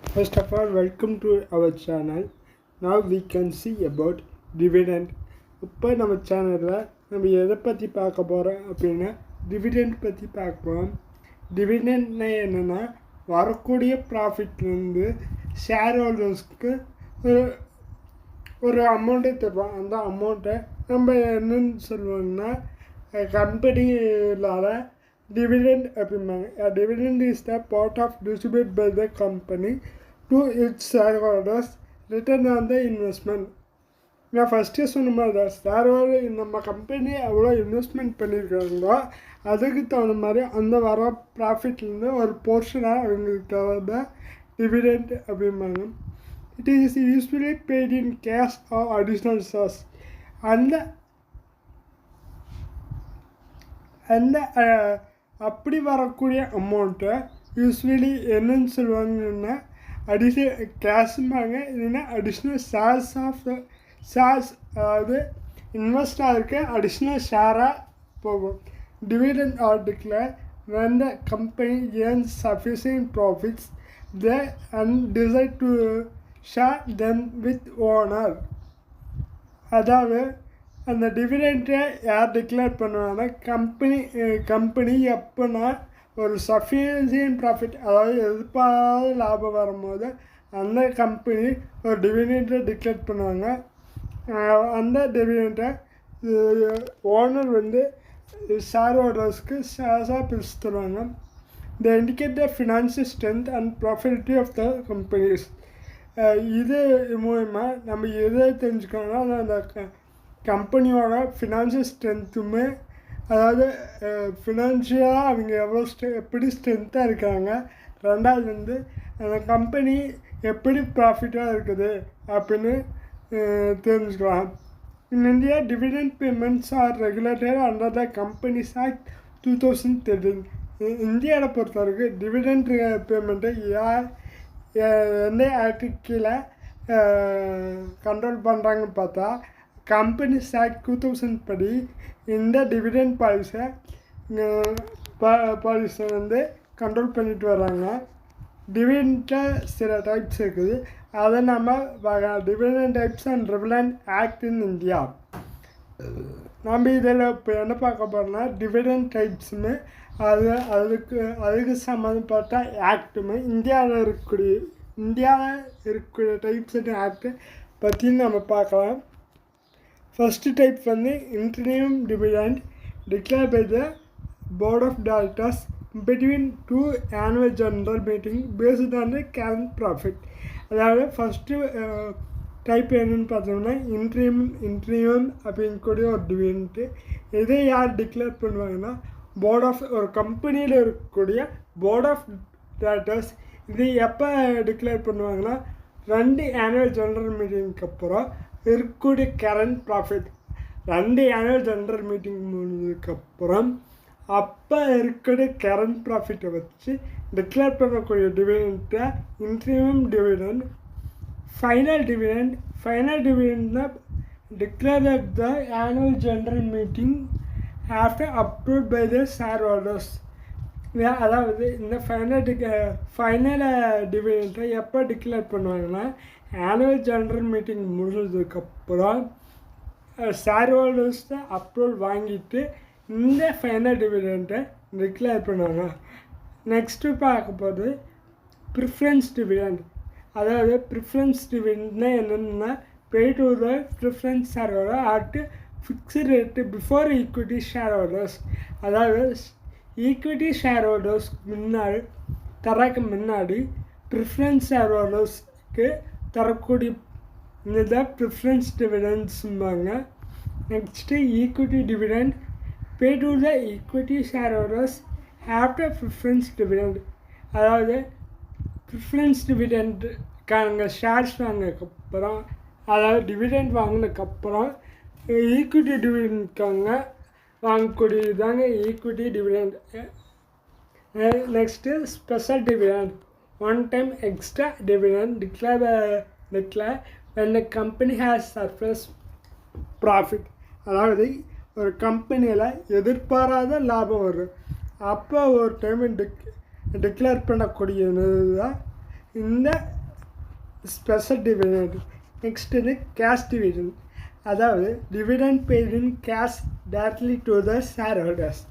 First of all, welcome to our channel. Now we can see about dividend. இப்போ நம்ம சேனலில் நம்ம எதை பற்றி பார்க்க போகிறோம் அப்படின்னா டிவிடெண்ட் பற்றி பார்க்க போகிறோம். டிவிடெண்ட்னா என்னென்னா வரக்கூடிய ப்ராஃபிட்லேருந்து ஷேர் ஹோல்டர்ஸ்க்கு ஒரு அமௌண்ட்டை தருவோம். அந்த அமௌண்ட்டை நம்ம என்னன்னு சொல்லுவோம்னா கம்பெனியால் dividend அப்படிம்பாங்க. Dividend is the part of distributed by the company to its shareholders return on the investment. நான் ஃபஸ்ட்டே சொன்ன மாதிரி தான் ஷேர்ஹோல்டர் நம்ம கம்பெனி எவ்வளோ இன்வெஸ்ட்மெண்ட் பண்ணியிருக்காங்களோ அதுக்கு தகுந்த மாதிரி அந்த வர ப்ராஃபிட்லேருந்து ஒரு போர்ஷனாக அவங்களுக்கு தகுந்த டிவிடெண்ட் அப்படிம்பாங்க. It is usually paid in cash or additional charge. அந்த அப்படி வரக்கூடிய அமௌண்ட்டை யூஸ்வலி என்னன்னு சொல்லுவாங்கன்னா கேஷும்பாங்க, இல்லைன்னா அடிஷ்னல் ஷேர்ஸ் அதாவது இன்வெஸ்ட் ஆகிருக்க அடிஷ்னல் ஷேராக போகும். Dividend are declare when the company earns sufficient profits they and decide to share them with owner. அதாவது அந்த டிவிடெண்ட்டை யார் டிக்ளேர் பண்ணுவாங்கன்னா கம்பெனி எப்போனா ஒரு சஃபிஷியன்ட் ப்ராஃபிட், அதாவது எதிர்பாராத லாபம் வரும்போது அந்த கம்பெனி ஒரு டிவிடெண்ட்டை டிக்ளேர் பண்ணுவாங்க. அந்த டிவிடெண்ட்டை ஓனர் ஷேர் ஹோல்டர்ஸ்க்கு ஷேர்ஸாக பிரித்து தருவாங்க. they indicate the financial strength and profitability of the companies. இது மூலமா நம்ம எதை தெரிஞ்சுக்கணும்னா அந்த கம்பெனியோட ஃபினான்ஷியல் ஸ்ட்ரென்த்துமே, அதாவது ஃபினான்ஷியலாக அவங்க எப்படி ஸ்ட்ரென்த்தாக இருக்காங்க, ரெண்டாவது அந்த கம்பெனி எப்படி ப்ராஃபிட்டாக இருக்குது அப்படின்னு தெரிஞ்சுக்கலாம். In India dividend payments are regulated under the companies act 2013. இந்தியாவில் பொறுத்த வரைக்கும் டிவிடெண்ட் பேமெண்ட்டை எந்த ஆக்டுக்கு கீழே கண்ட்ரோல் பண்ணுறாங்கன்னு பார்த்தா கம்பெனிஸ் ஆக்ட் 2000 படி இந்த டிவிடெண்ட் பாலிசியை கண்ட்ரோல் பண்ணிட்டு வர்றாங்க. டிவிடெண்ட்டில் சில டைப்ஸ் இருக்குது, அதை நம்ம dividend types and regulate act in India. நம்ம இதில் இப்போ என்ன பார்க்க போகிறோம்னா டிவிடெண்ட் டைப்ஸுமே அதுக்கு சம்மந்தப்பட்ட ஆக்டுமே இந்தியாவில் இருக்கக்கூடிய டைப்ஸ் அண்ட் ஆக்டு பற்றி நம்ம பார்க்கலாம். First type interim dividend declare by the board of directors between 2 annual general meeting based on the current profit. அதாவது ஃபஸ்ட்டு டைப் என்னன்னு பார்த்தோம்னா இன்டர்னியம் அப்படிங்கக்கூடிய ஒரு டிவிடெண்ட்டு. இதை யார் டிக்ளேர் பண்ணுவாங்கன்னா ஒரு கம்பெனியில் இருக்கக்கூடிய போர்ட் ஆஃப் டைரக்டர்ஸ். இது எப்போ டிக்ளேர் பண்ணுவாங்கன்னா 2 annual ஜெனரல் மீட்டிங்க்கு அப்புறம் இருக்கக்கூடிய current profit 2 annual general meeting முடிஞ்சதுக்கப்புறம் அப்போ இருக்கக்கூடிய கரண்ட் ப்ராஃபிட்டை வச்சு டிக்ளேர் பண்ணக்கூடிய டிவிடெண்ட்டை இன்டர்னியம் டிவிடெண்ட். ஃபைனல் டிவிடெண்ட்னா declare at the annual general meeting after approved by the shareholders. அதாவது இந்த ஃபைனல் டிவிடெண்ட்டை எப்போ டிக்ளேர் பண்ணுவாங்கன்னா ஆனுவல் ஜெனரல் மீட்டிங் முடிஞ்சதுக்கப்புறம் ஷேர் ஹோல்டர்ஸை அப்ரூவல் வாங்கிட்டு இந்த ஃபைனல் டிவிடெண்ட்டை டிக்ளேர் பண்ணுவாங்க. நெக்ஸ்ட்டு பார்க்க போது ப்ரிஃபரன்ஸ் டிவிடெண்ட். அதாவது ப்ரிஃபரன்ஸ் டிவிடெண்ட்னா என்னென்னா pay to the preference share holder at fixed rate before equity shareholders. அதாவது ஈக்விட்டி ஷேர் ஹோல்டர்ஸ் முன்னாடி ப்ரிஃபரன்ஸ் ஷேர் ஹோல்டர்ஸ்க்கு தரக்கூடிய இதுதான் ப்ரிஃபரன்ஸ் டிவிடெண்ட்ஸும்பாங்க. Next equity dividend pay to the equity shareholders after preference dividend. அதாவது ப்ரிஃபரன்ஸ் டிவிடெண்ட்டுக்கான shares வாங்கினதுக்கப்புறம், அதாவது டிவிடெண்ட் வாங்கினதுக்கப்புறம் ஈக்விட்டி டிவிடெண்ட்காங்க வாங்கக்கூடியது தாங்க equity dividend. Next special dividend one time extra dividend declare when the company has surplus profit. அதாவது ஒரு கம்பெனியில் எதிர்பாராத லாபம் வரும், அப்போ ஒரு டைம் டிக்ளேர் பண்ணக்கூடியது தான் இந்த ஸ்பெஷல் டிவிடெண்ட். நெக்ஸ்ட் வந்து கேஷ் டிவிடெண்ட், அதாவது dividend paid in cash directly to the shareholders.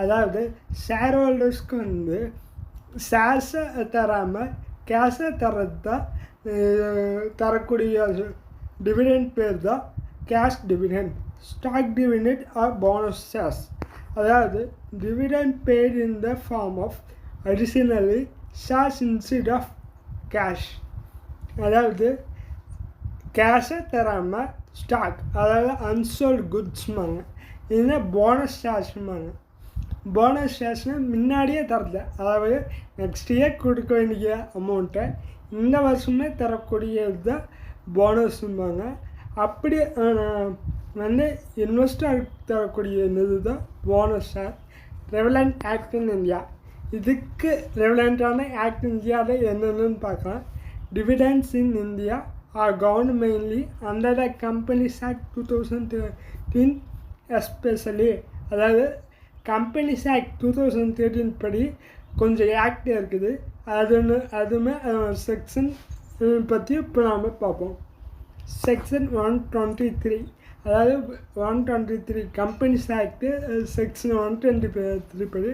அதாவது ஷேர் ஹோல்டர்ஸ்க்கு வந்து ஷேர்ஸை தராமல் கேஷை தர்றது தான் தரக்கூடிய டிவிடெண்ட் பேர் தான் cash dividend. Stock dividend or bonus shares, அதாவது dividend paid in the form of additionally shares instead of cash. அதாவது கேஷை தராமல் ஸ்டாக், அதாவது அன்சோல்டு குட்ஸ்மாங்க, இல்லைன்னா போனஸ் ஷேர்ஸ்மாங்க. போனஸ் ஷேர்ஸ்னால் முன்னாடியே தரல, அதாவது நெக்ஸ்ட் இயர் கொடுக்க வேண்டிய அமௌண்ட்டை இந்த வருஷமே தரக்கூடியது தான் போனஸ்ம்பாங்க. அப்படி வந்து இன்வெஸ்டர் தரக்கூடிய இது தான் bonus share. Relevant act in India, இதுக்கு ரெவலண்ட்டான ஆக்ட் இந்தியாவில் என்னென்னு பார்க்கலாம். Dividends in India are governed mainly under the companies act 2013 especially. அதாவது கம்பெனிஸ் ஆக்ட் 2013 படி கொஞ்சம் ஆக்ட் இருக்குது, அதுவுமே செக்ஷன் பற்றி இப்போ நாம் பார்ப்போம். செக்ஷன் 123, அதாவது 123 கம்பெனிஸ் ஆக்டு செக்ஷன் 123 படி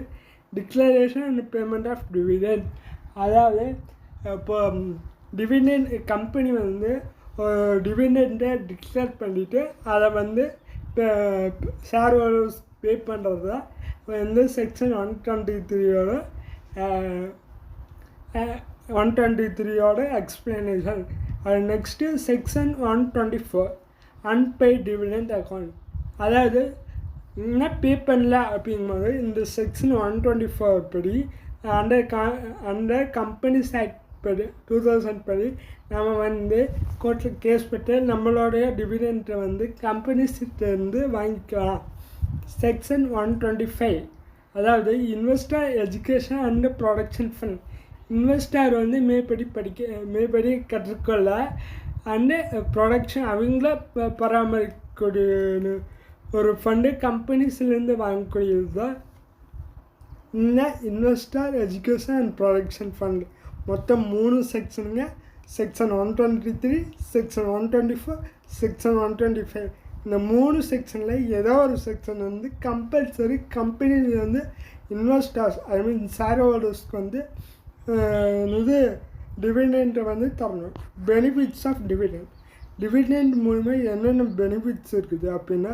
declaration and payment of dividend. அதாவது இப்போ டிவிடெண்ட் கம்பெனி வந்து டிவிடெண்ட்டை டிக்ளேர் பண்ணிவிட்டு அதை வந்து ஷேர் ஹோல்டர்ஸ் பே பண்ணுறது தான் வந்து செக்ஷன் 123 எக்ஸ்பிளனேஷன். அது next section 124 unpaid dividend account. அதாவது என்ன பே பண்ணல அப்படிங்கும்போது இந்த செக்ஷன் 124 படி அண்டர் கம்பெனிஸ் ஆக்ட் படி 2000 படி நம்ம வந்து கோர்ட்டில் கேஸ் பெற்று நம்மளுடைய டிவிடெண்ட்டை வந்து கம்பெனிஸ்கிட்டேருந்து வாங்கிக்கலாம். செக்ஷன் 125, அதாவது investor education and production fund. Investor வந்து மேற்படி கற்றுக்கொள்ள அண்டு ப்ரொடக்ஷன் அவங்கள பராமரிக்கக்கூடிய ஒரு ஃபண்டு கம்பெனிஸ்லேருந்து வாங்கக்கூடியது தான் இந்த investor education and production fund. மொத்தம் 3 செக்ஷனுங்க. Section 123, section 124, section 125. இந்த 3 செக்ஷனில் ஏதோ ஒரு செக்ஷன் வந்து கம்பல்சரி கம்பெனியில் வந்து இன்வெஸ்டர்ஸ் ஷேர் ஹோல்டர்ஸ்க்கு வந்து இது டிவிடெண்ட்டை வந்து தரணும். Benefits of dividend. டிவிடெண்ட் மூலமா என்னென்ன பெனிஃபிட்ஸ் இருக்குது அப்படின்னா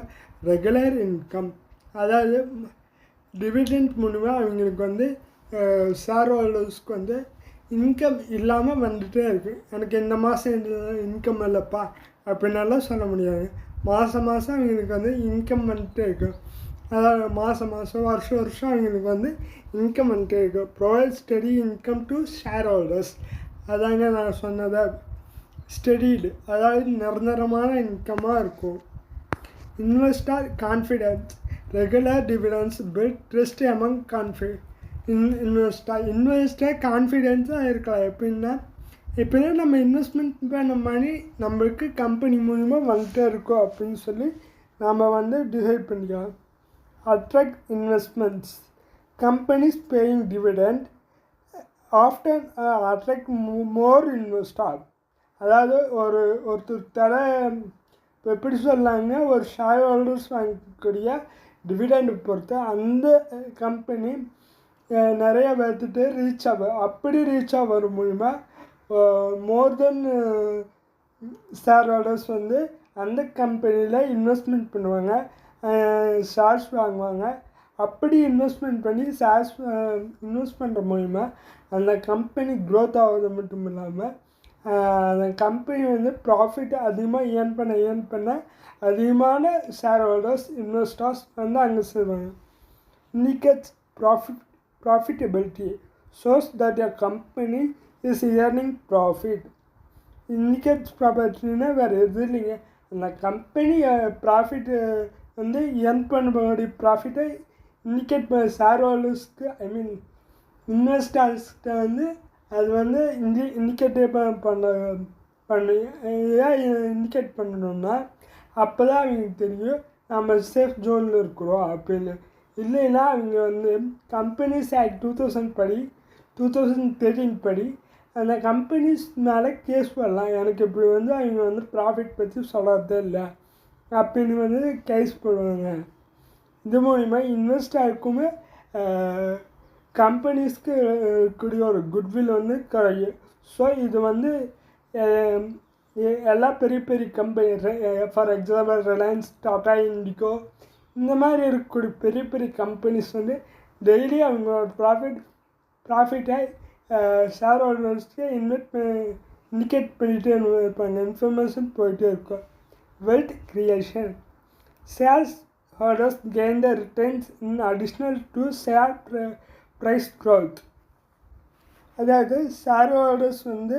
ரெகுலர் இன்கம், அதாவது டிவிடெண்ட் மூலமா அவங்களுக்கு வந்து ஷேர் ஹோல்டர்ஸ்க்கு வந்து இன்கம் இல்லாமல் வந்துகிட்டே இருக்குது. எனக்கு இந்த மாதம் இன்கம் இல்லைப்பா அப்படின்னாலாம் சொல்ல முடியாது. மாதம் அவங்களுக்கு வந்து இன்கம் வந்துகிட்டே இருக்கும். அதாவது மாதம் வருஷம் அவங்களுக்கு வந்து இன்கம் வந்துகிட்டே இருக்கும். Provide steady income to shareholders. அதாங்க நான் சொன்னதை ஸ்டெடிடு, அதாவது நிரந்தரமான இன்கமாக இருக்கும். Investor confidence. Regular dividends build trust among investor கான்ஃபிடென்ஸாக இருக்கலாம். எப்படின்னா நம்ம இன்வெஸ்ட்மெண்ட் பண்ண மணி நம்மளுக்கு கம்பெனி மூலிமா வந்துட்டே இருக்கோம் அப்படின்னு சொல்லி நாம் வந்து டிசைட் பண்ணிக்கலாம். Attract investments. Companies paying dividend often attract மோர் இன்வெஸ்டர். அதாவது ஒருத்தர் இப்போ எப்படி சொல்லாங்க, ஒரு ஷேர் ஹோல்டர்ஸ் வாங்கக்கூடிய டிவிடெண்ட் பொறுத்து அந்த கம்பெனி நிறைய பேர்த்துட்டு ரீச் ஆகும். அப்படி ரீச் ஆகிற மூலிமா மோர் தென் ஷேர் ஹோல்டர்ஸ் வந்து அந்த கம்பெனியில் இன்வெஸ்ட்மெண்ட் பண்ணுவாங்க, ஷேர்ஸ் வாங்குவாங்க. அப்படி இன்வெஸ்ட்மெண்ட் பண்ணி ஷேர்ஸ் இன்வெஸ்ட் பண்ணுற மூலிமா அந்த கம்பெனி க்ரோத் ஆகிறது மட்டும் இல்லாமல் அந்த கம்பெனி வந்து ப்ராஃபிட் அதிகமாக ஏர்ன் பண்ண அதிகமான ஷேர் ஹோல்டர்ஸ் இன்வெஸ்டர்ஸ் வந்து அங்கே செய்வாங்க. Indicates profitability shows that a company is earning profit. Indicates ப்ராஃபிட்னா வேறு எதுவும் இல்லைங்க, அந்த கம்பெனி ப்ராஃபிட்டு வந்து ஏர்ன் பண்ணக்கூடிய ப்ராஃபிட்டை இண்டிகேட் பண்ண ஷேர் ஹோல்டர்ஸ்க்கு இன்வெஸ்டர்ஸ்கிட்ட வந்து அது வந்து இண்டிகேட் இண்டிகேட் பண்ணணும்னா அப்போ தான் அவங்களுக்கு தெரியும் நம்ம சேஃப் ஜோனில் இருக்கிறோம் அப்படின்னு. இல்லைன்னா அவங்க வந்து கம்பெனிஸ் ஆக்ட் 2013 படி அந்த கம்பெனிஸ் மேலே கேஸ் பண்ணலாம். எனக்கு இப்படி வந்து அவங்க வந்து ப்ராஃபிட் பற்றி சொல்கிறதே இல்லை அப்படின்னு வந்து கேஸ் போடுவாங்க. இது மூலிமா இன்வெஸ்டருக்குமே கம்பெனிஸ்க்கு இருக்கக்கூடிய ஒரு குட்வில் வந்து குறையும். ஸோ இது வந்து எல்லா பெரிய பெரிய company, for example Reliance, Tata, indigo, இந்த மாதிரி இருக்கக்கூடிய பெரிய பெரிய கம்பெனிஸ் வந்து டெய்லி அவங்களோட ப்ராஃபிட்டை ஷேர் ஹோல்டர்ஸ்க்கு இண்டிகேட் பண்ணிகிட்டே இருப்பாங்க. இன்ஃபர்மேஷன் போயிட்டே இருக்கும். Wealth creation. Shares holders gain the returns in additional to share price growth. அதாவது ஷேர் ஹோல்டர்ஸ் வந்து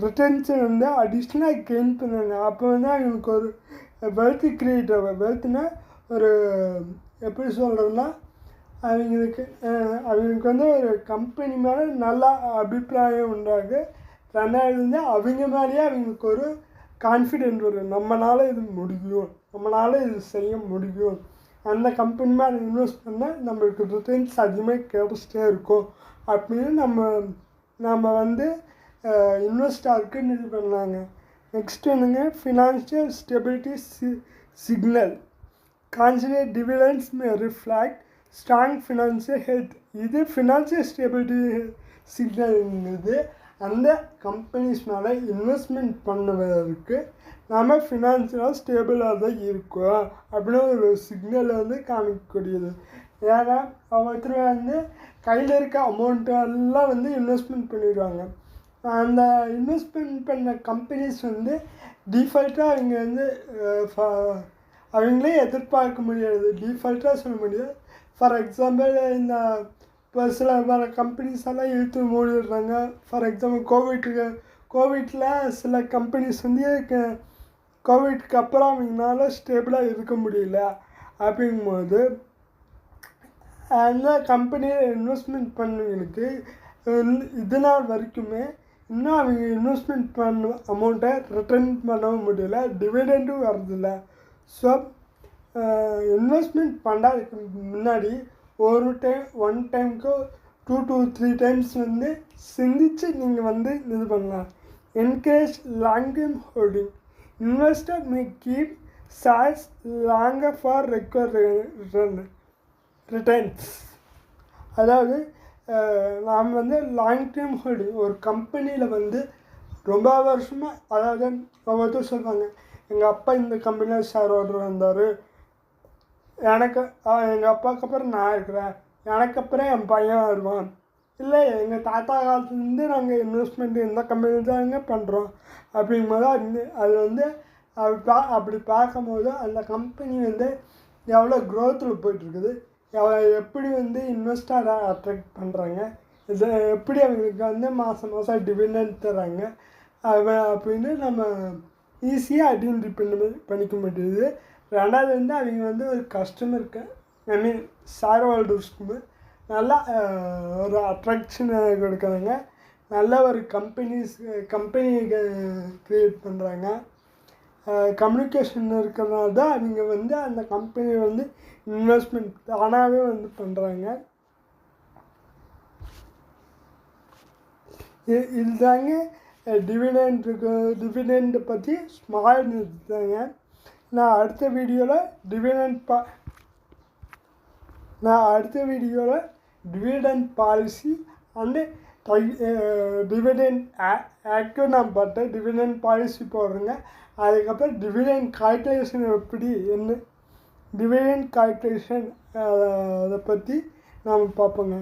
ரிட்டர்ன்ஸை வந்து அடிஷ்னலாக கெயின் பண்ணுவாங்க. அப்போ வந்து அவங்களுக்கு ஒரு வெல்த் கிரியேட் ஆகும். வெல்த்னா ஒரு எப்படி சொல்கிறதுனா அவங்களுக்கு வந்து ஒரு கம்பெனி மேலே நல்லா அபிப்பிராயம் உண்டாகு. ரெண்டாவது வந்து அவங்க மேலேயே அவங்களுக்கு ஒரு கான்ஃபிடென்ட் வரும். நம்மளால் இது முடியும், நம்மளால் இது செய்ய முடியும். அந்த கம்பெனி மேலே இன்வெஸ்ட் பண்ணால் நம்மளுக்கு ரிட்டர்ன்ஸ் அதிகமாக கிடைச்சிட்டே இருக்கும் அப்படின்னு நம்ம வந்து இன்வெஸ்டருக்கு இது பண்ணாங்க. நெக்ஸ்ட் வந்துங்க financial stability signal. Consider dividends may reflect strong financial health. இது ஃபினான்ஷியல் ஸ்டெபிலிட்டி சிக்னல்ங்கிறது அந்த கம்பெனிஸ் மேலே இன்வெஸ்ட்மெண்ட் பண்ணுவதற்கு நம்ம ஃபினான்ஷியலாக ஸ்டேபிளாக தான் இருக்கோம் அப்படின்னு ஒரு சிக்னலை வந்து காமிக்கக்கூடியது. ஏன்னா ஒருத்தர் வந்து கையில் இருக்க அமௌண்ட்டெல்லாம் வந்து இன்வெஸ்ட்மெண்ட் பண்ணிடுவாங்க. அந்த இன்வெஸ்ட்மெண்ட் பண்ண கம்பெனிஸ் வந்து டிஃபால்ட்டாக அவங்க வந்து அவங்களே எதிர்பார்க்க முடியாது, டிஃபால்ட்டாக சொல்ல முடியாது. ஃபார் எக்ஸாம்பிள் இந்த இப்போ சில வேறு கம்பெனிஸ் எல்லாம் இழுத்து மூடிடுறாங்க. ஃபார் எக்ஸாம்பிள் கோவிட்டில் சில கம்பெனிஸ் வந்து கோவிட்க்கு அப்புறம் அவங்களால ஸ்டேபிளாக இருக்க முடியல. அப்படிங்கும்போது அந்த கம்பெனியில் இன்வெஸ்ட்மெண்ட் பண்ணவங்களுக்கு இது நாள் வரைக்குமே இன்னும் அவங்க இன்வெஸ்ட்மெண்ட் பண்ண அமௌண்ட்டை ரிட்டர்ன் பண்ணவும் முடியல, டிவிடெண்டும் வரதில்லை. ஸோ இன்வெஸ்ட்மெண்ட் பண்ணுறதுக்கு முன்னாடி ஒன் டைமுக்கு 2 to 3 டைம்ஸ் வந்து சிந்திச்சு நீங்கள் வந்து இது பண்ணலாம். Encourage long term holding. Investor May keep shares longer for returns. அதாவது நாம் வந்து லாங் டேர்ம் ஹோல்டிங் ஒரு கம்பெனியில் வந்து ரொம்ப வருஷமாக, அதாவது ஒவ்வொருத்தர் சொல்லுவாங்க எங்கள் அப்பா இந்த கம்பெனியில் ஷேர் ஹோல்டர் வந்தார், எங்கள் அப்பாவுக்கு அப்புறம் நான் இருக்கிறேன், எனக்கு அப்புறம் என் பையன் வருவான், இல்லை எங்கள் தாத்தா காலத்துலேருந்து நாங்கள் இன்வெஸ்ட்மெண்ட் இந்த கம்பெனி தாங்க பண்ணுறோம் அப்படிங்கும்போது அது வந்து அப்படி பார்க்கும்போது அந்த கம்பெனி வந்து எவ்வளோ க்ரோத்தில் போயிட்டுருக்குது, எப்படி வந்து இன்வெஸ்டரை அட்ராக்ட் பண்ணுறாங்க, இது எப்படி அவங்களுக்கு வந்து மாதம் டிவிடெண்ட் தராங்க அப்படின்னு நம்ம ஈஸியாக ஐடென்டிஃபை பண்ணிக்க முடியுது. ரெண்டாவது வந்து அவங்க வந்து ஒரு கஸ்டமருக்கு ஷேர் ஹோல்டர்ஸ்க்கு நல்லா ஒரு அட்ராக்ஷனை கொடுக்குறாங்க, நல்ல ஒரு கம்பெனி க்ரியேட் பண்ணுறாங்க. கம்யூனிகேஷன் இருக்கிறதுனால தான் அவங்க வந்து அந்த கம்பெனி வந்து இன்வெஸ்ட்மெண்ட் தானாகவே வந்து பண்ணுறாங்க. இதுதாங்க டிவிடெண்ட் பற்றி ஸ்மால் நியூஸ் தாங்க. நான் அடுத்த வீடியோவில் டிவிடெண்ட் பாலிசி அண்டு டிவிடெண்ட் ஆக்டும் நான் பார்த்தேன். டிவிடெண்ட் பாலிசி போடுறேங்க. அதுக்கப்புறம் டிவிடெண்ட் கால்குலேஷன் டிவிடெண்ட் கால்குலேஷன் அதை பற்றி நாம் பார்ப்போங்க.